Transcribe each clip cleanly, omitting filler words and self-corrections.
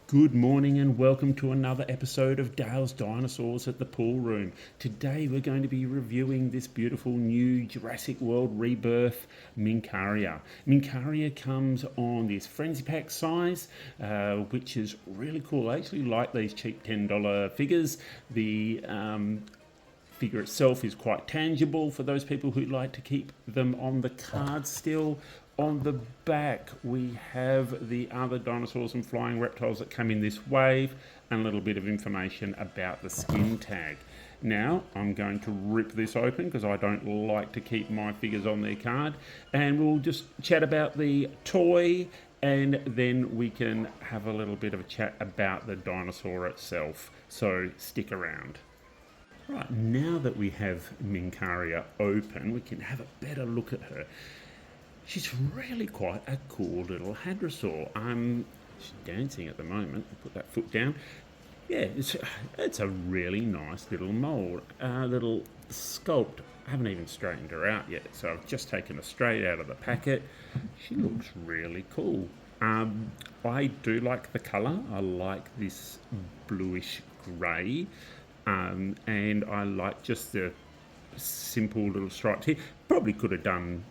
Good morning and welcome to another episode of Dale's Dinosaurs at the Pool Room. Today we're going to be reviewing this beautiful new Jurassic World Rebirth Minqaria. Minqaria comes on this Frenzy Pack size, which is really cool. I actually like these cheap $10 figures. The figure itself is quite tangible for those people who like to keep them on the card still. On the back, we have the other dinosaurs and flying reptiles that come in this wave and a little bit of information about the skin tag. Now, I'm going to rip this open because I don't like to keep my figures on their card, and we'll just chat about the toy and then we can have a little bit of a chat about the dinosaur itself. So stick around. Right, now that we have Minqaria open, we can have a better look at her. She's really quite a cool little hadrosaur. She's dancing at the moment. Put that foot down. Yeah, it's a really nice little mould, little sculpt. I haven't even straightened her out yet, so I've just taken her straight out of the packet. She looks really cool. I do like the colour. I like this bluish grey, and I like just the simple little stripes here. Probably could have done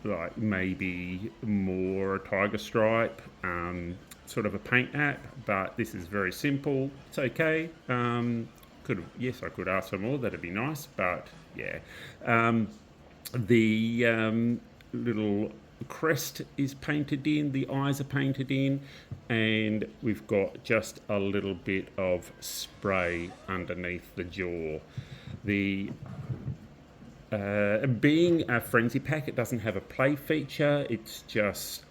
like maybe more a tiger stripe, sort of a paint app, but this is very simple. It's okay. I could ask for more. That'd be nice, but yeah. The little crest is painted in, the eyes are painted in, and we've got just a little bit of spray underneath the jaw. Being a Frenzy Pack, it doesn't have a play feature, it's just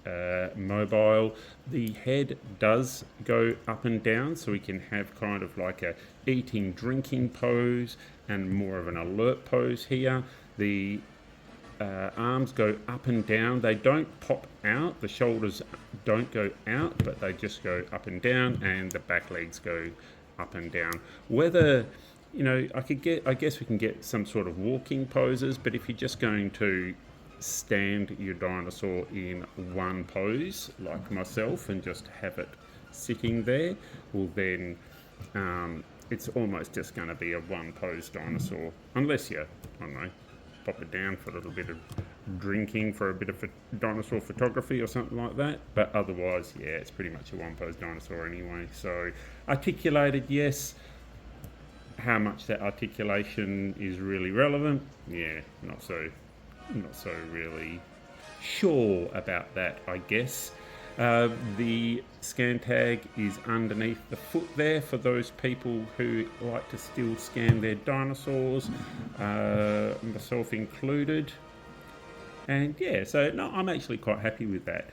mobile. The head does go up and down, so we can have kind of like a eating, drinking pose and more of an alert pose here. The arms go up and down. They don't pop out, the shoulders don't go out, but they just go up and down, and the back legs go up and down. Whether I guess we can get some sort of walking poses, but if you're just going to stand your dinosaur in one pose, like myself, and just have it sitting there, well then it's almost just going to be a one pose dinosaur, unless you, I don't know, pop it down for a little bit of drinking, for a bit of dinosaur photography or something like that. But otherwise, yeah, it's pretty much a one pose dinosaur anyway. So articulated, yes. How much that articulation is really relevant, yeah, not so really sure about that, I guess. The scan tag is underneath the foot there for those people who like to still scan their dinosaurs, myself included. And yeah, so no, I'm actually quite happy with that.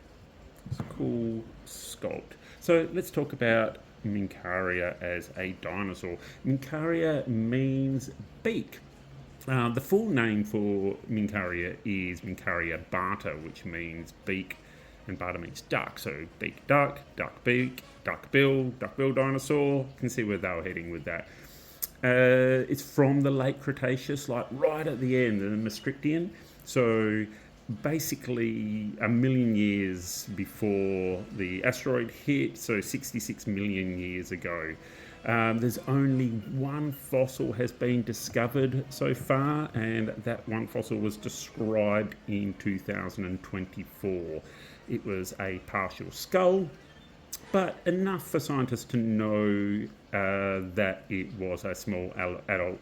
It's a cool sculpt. So let's talk about Minqaria as a dinosaur. Minqaria means beak. The full name for Minqaria is Minqaria bata, which means beak, and bata means duck. So beak duck, duck beak, duck bill dinosaur. You can see where they were heading with that. It's from the late Cretaceous, like right at the end, the Maastrichtian. So basically a million years before the asteroid hit, so 66 million years ago. There's only one fossil has been discovered so far, and that one fossil was described in 2024. It was a partial skull, but enough for scientists to know that it was a small adult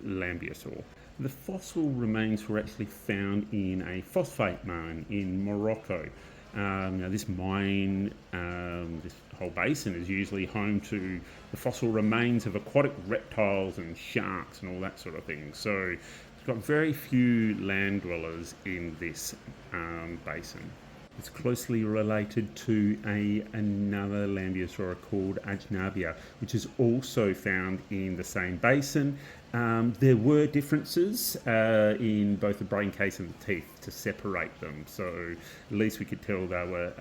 lambeosaur. The fossil remains were actually found in a phosphate mine in Morocco. Now this mine, this whole basin is usually home to the fossil remains of aquatic reptiles and sharks and all that sort of thing. So it's got very few land dwellers in this basin. It's closely related to another lambeosaur called Ajnabia, which is also found in the same basin. There were differences in both the brain case and the teeth to separate them, so at least we could tell they were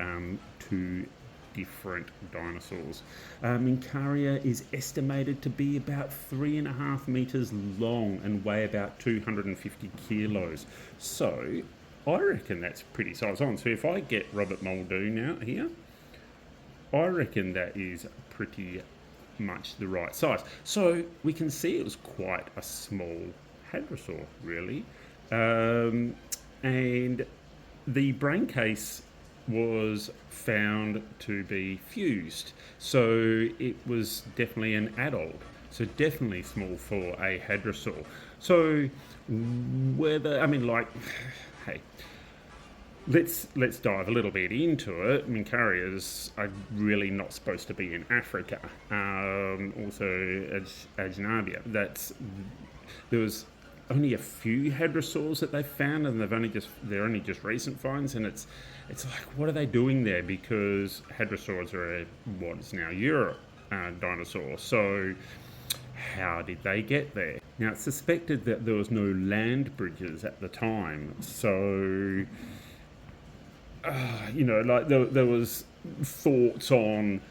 two different dinosaurs. Minqaria is estimated to be about 3.5 meters long and weigh about 250 kilos. So I reckon that's pretty size on. So if I get Robert Muldoon out here, I reckon that is pretty much the right size. So we can see it was quite a small hadrosaur, really. And the brain case was found to be fused. So it was definitely an adult. So definitely small for a hadrosaur. So whether, I mean, like, hey, let's dive a little bit into it. Minqarias are really not supposed to be in Africa. Also, Ajnabia. There was only a few hadrosaurs that they found, and they're only just recent finds. And it's like, what are they doing there? Because hadrosaurs are what is now Europe dinosaur. So how did they get there? Now, it's suspected that there was no land bridges at the time, so like there was thoughts on,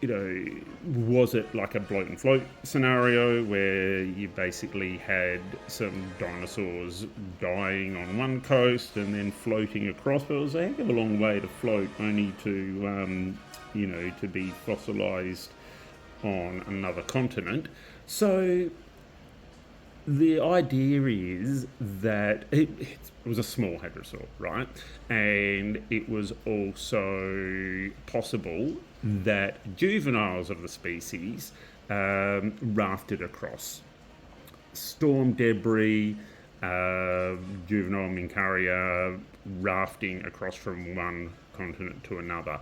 was it like a bloat and float scenario where you basically had some dinosaurs dying on one coast and then floating across, but it was a heck of a long way to float, only to to be fossilized on another continent. So the idea is that it was a small hadrosaur, right? And it was also possible that juveniles of the species rafted across. Storm debris, juvenile Minqaria rafting across from one continent to another.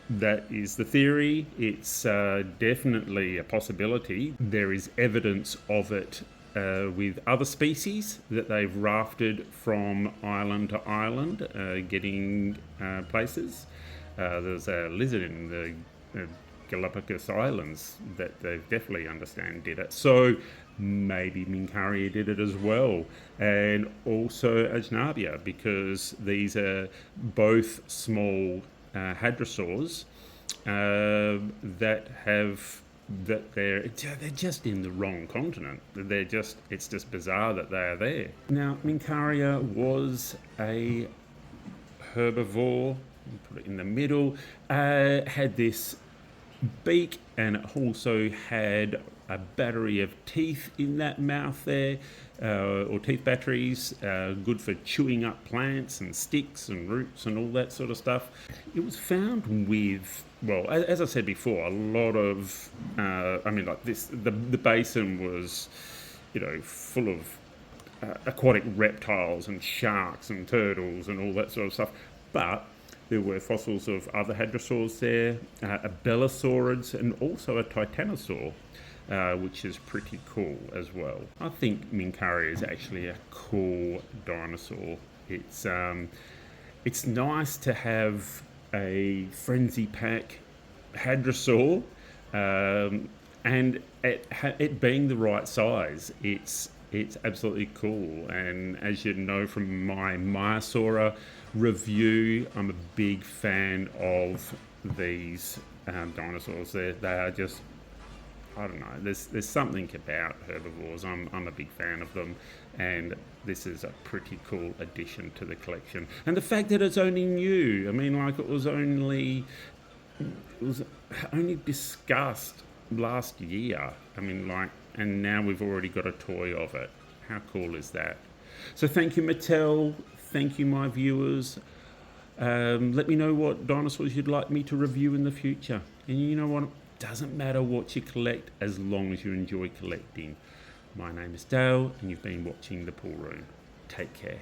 That is the theory. It's definitely a possibility. There is evidence of it with other species that they've rafted from island to island, getting places. There's a lizard in the Galapagos Islands that they definitely understand did it. So maybe Minqaria did it as well, and also Ajnabia, because these are both small hadrosaurs they're just in the wrong continent. It's just bizarre that they are there. Now, Minqaria was a herbivore. Put it in the middle. Had this beak, and it also had a battery of teeth in that mouth there, or teeth batteries, good for chewing up plants and sticks and roots and all that sort of stuff. It was found with, well, as I said before, a lot of, the basin was, full of aquatic reptiles and sharks and turtles and all that sort of stuff. But there were fossils of other hadrosaurs there, a belosaurids, and also a titanosaur, which is pretty cool as well. I think Minqaria is actually a cool dinosaur. It's nice to have a frenzy pack hadrosaur, and it being the right size. It's absolutely cool. And as you know from my Maiasaura review, I'm a big fan of these dinosaurs. They are just, I don't know, there's something about herbivores. I'm a big fan of them, and this is a pretty cool addition to the collection. And the fact that it's only new, I mean, like it was only discussed last year. I mean, like, and now we've already got a toy of it. How cool is that? So thank you, Mattel. Thank you, my viewers. Let me know what dinosaurs you'd like me to review in the future. And you know what? It doesn't matter what you collect as long as you enjoy collecting. My name is Dale, and you've been watching The Pool Room. Take care.